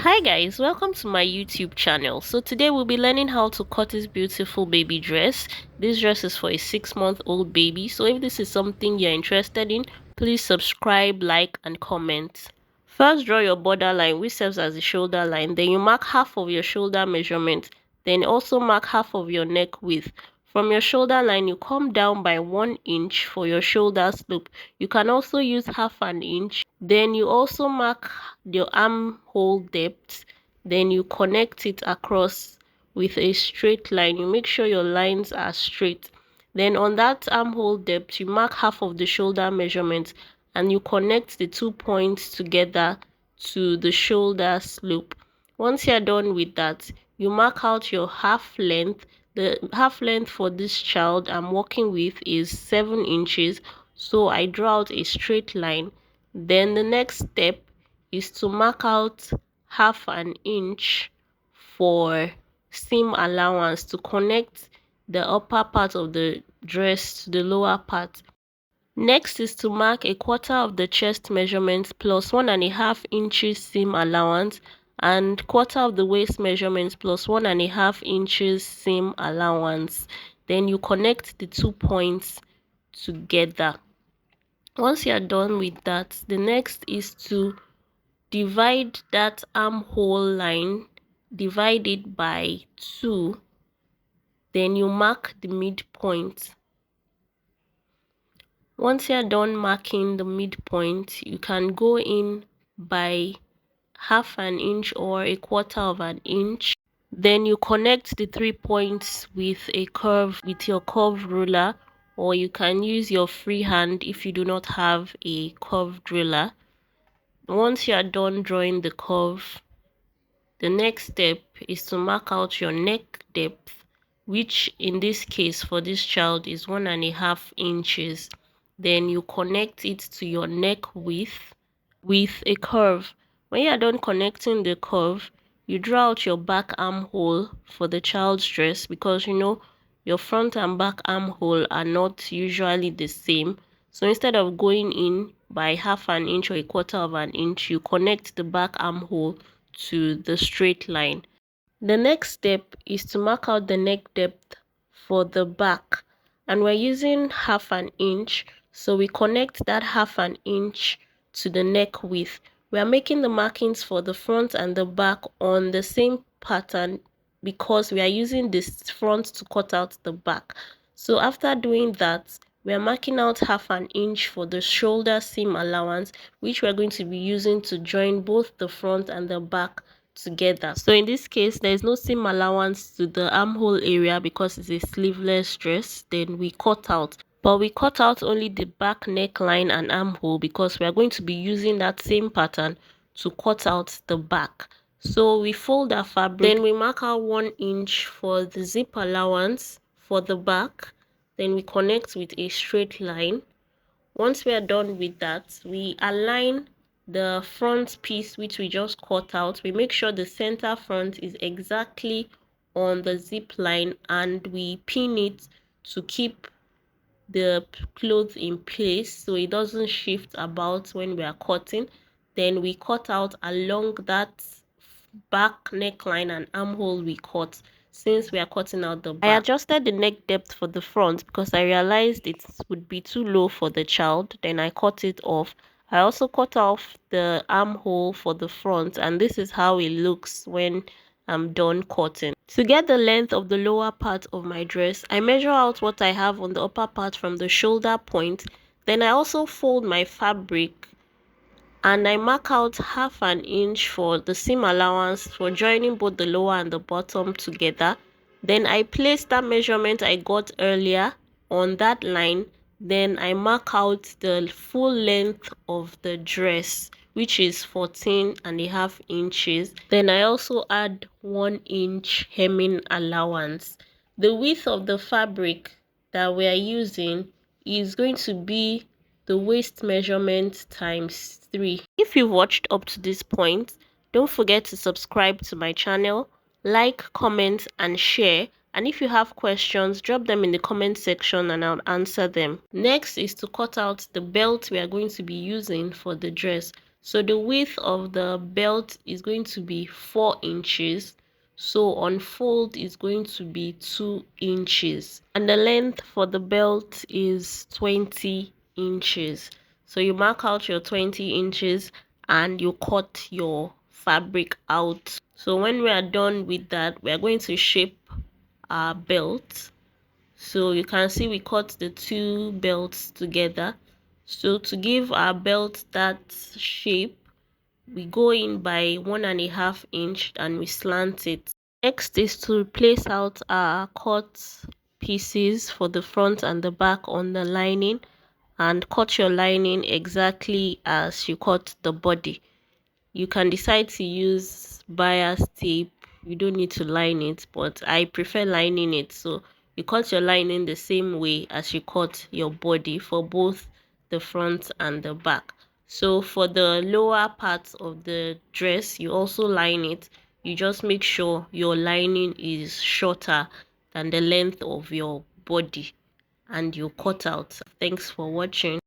Hi guys, welcome to my YouTube channel. So today we'll be learning how to cut this beautiful baby dress. This dress is for a 6-month-old baby. So if this is something you're interested in, please subscribe, like and comment. First, draw your border line, which serves as the shoulder line. Then you mark half of your shoulder measurement. Then also mark half of your neck width. From your shoulder line, you come down by 1 inch for your shoulder slope. You can also use half an inch. Then you also mark your armhole depth. Then you connect it across with a straight line. You make sure your lines are straight. Then on that armhole depth, you mark half of the shoulder measurement and you connect the 2 points together to the shoulder slope. Once you're done with that, you mark out your half length. The half length for this child I'm working with is 7 inches, so I draw out a straight line. Then the next step is to mark out half an inch for seam allowance to connect the upper part of the dress to the lower part. Next is to mark a quarter of the chest measurement plus 1.5 inches seam allowance and quarter of the waist measurement plus 1.5 inches seam allowance. Then you connect the 2 points together. Once you are done with that, the next is to divide that armhole line, divide it by 2. Then you mark the midpoint. Once you're done marking the midpoint, you can go in by half an inch or a quarter of an inch. Then you connect the 3 points with your curved ruler, or you can use your free hand if you do not have a curved ruler. Once you are done drawing the curve, the next step is to mark out your neck depth, which in this case for this child is 1.5 inches. Then you connect it to your neck width with a curve. When you are done connecting the curve, you draw out your back armhole for the child's dress, because you know your front and back armhole are not usually the same. So instead of going in by half an inch or a quarter of an inch, you connect the back armhole to the straight line. The next step is to mark out the neck depth for the back, and we're using half an inch, so we connect that half an inch to the neck width. We are making the markings for the front and the back on the same pattern because we are using this front to cut out the back. So after doing that, we are marking out half an inch for the shoulder seam allowance, which we're going to be using to join both the front and the back together. So in this case, there is no seam allowance to the armhole area because it's a sleeveless dress. Then we cut out, but we cut out only the back neckline and armhole because we are going to be using that same pattern to cut out the back. So we fold our fabric, then we mark out 1 inch for the zip allowance for the back. Then we connect with a straight line. Once we are done with that, we align the front piece which we just cut out. We make sure the center front is exactly on the zip line and we pin it to keep the clothes in place so it doesn't shift about when we are cutting. Then we cut out along that back neckline and armhole we cut, since we are cutting out the back. I adjusted the neck depth for the front because I realized it would be too low for the child. Then I cut it off. I also cut off the armhole for the front, and this is how it looks when I'm done cutting. To get the length of the lower part of my dress, I measure out what I have on the upper part from the shoulder point. Then I also fold my fabric and I mark out half an inch for the seam allowance for joining both the lower and the bottom together. Then I place that measurement I got earlier on that line. Then I mark out the full length of the dress, which is 14.5 inches. Then I also add 1 inch hemming allowance. The width of the fabric that we are using is going to be the waist measurement times 3. If you've watched up to this point, don't forget to subscribe to my channel, like, comment and share. And if you have questions, drop them in the comment section and I'll answer them. Next is to cut out the belt we are going to be using for the dress. So the width of the belt is going to be 4 inches. So on fold is going to be 2 inches. And the length for the belt is 20 inches. So you mark out your 20 inches and you cut your fabric out. So when we are done with that, we are going to shape our belt. So you can see we cut the two belts together. So to give our belt that shape, we go in by 1.5 inch and we slant it. Next is to place out our cut pieces for the front and the back on the lining, and cut your lining exactly as you cut the body. You can decide to use bias tape. You don't need to line it, but I prefer lining it. So you cut your lining the same way as you cut your body for both the front and the back. So for the lower part of the dress, you also line it. You just make sure your lining is shorter than the length of your body and you cut out. Thanks for watching.